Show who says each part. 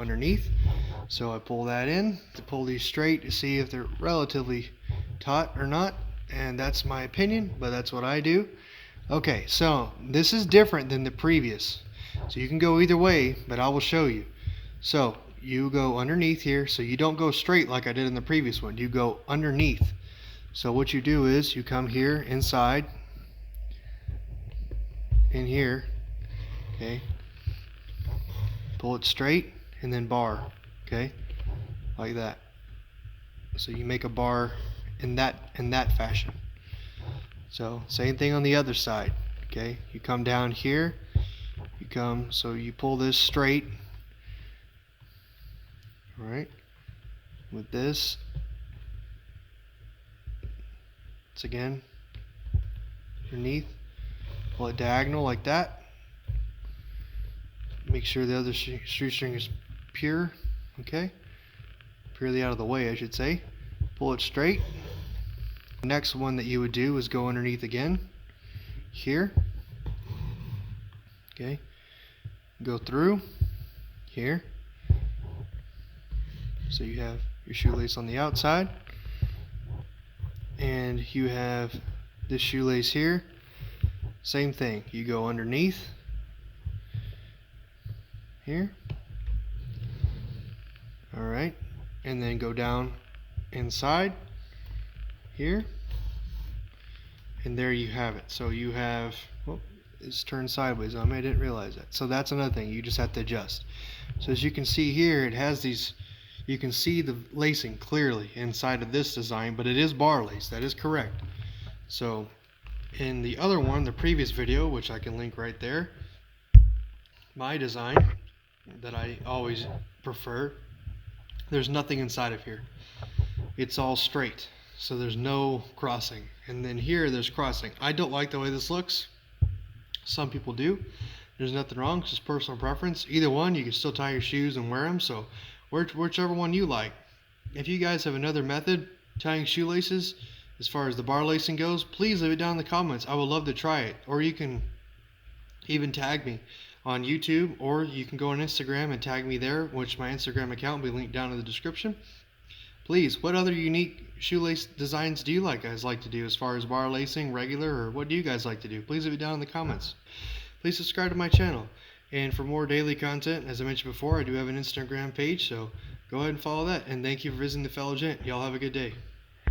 Speaker 1: underneath. So I pull that in to pull these straight to see if they're relatively taut or not, and that's my opinion, but that's what I do. Okay, so this is different than the previous, so you can go either way, but I will show you. So you go underneath here, so you don't go straight like I did in the previous one, you go underneath. So what you do is you come here inside, in here, okay, pull it straight and then bar, okay, like that. So you make a bar in that fashion. So same thing on the other side, okay, you come down here, so you pull this straight, all right, with this, it's again underneath, pull it diagonal like that, make sure the other shoestring is pure, okay, purely out of the way I should say, pull it straight. The next one that you would do is go underneath again here, okay, go through here, so you have your shoelace on the outside and you have this shoelace here, same thing, you go underneath here, alright, and then go down inside here, and there you have it. So you have, well, it's turned sideways on me, I didn't realize that. So that's another thing, you just have to adjust. So as you can see here, it has these, you can see the lacing clearly inside of this design, but it is bar lace, that is correct. So in the other one, the previous video, which I can link right there, my design that I always prefer, there's nothing inside of here, it's all straight, so there's no crossing. And then here there's crossing. I don't like the way this looks, some people do, there's nothing wrong, it's just personal preference. Either one, you can still tie your shoes and wear them, so whichever one you like. If you guys have another method tying shoelaces as far as the bar lacing goes, please leave it down in the comments. I would love to try it. Or you can even tag me on YouTube, or you can go on Instagram and tag me there, which my Instagram account will be linked down in the description. Please, what other unique shoelace designs do you guys like to do as far as bar lacing, regular, or what do you guys like to do? Please leave it down in the comments. Please subscribe to my channel. And for more daily content, as I mentioned before, I do have an Instagram page, so go ahead and follow that. And thank you for visiting the Fellow Gent. Y'all have a good day.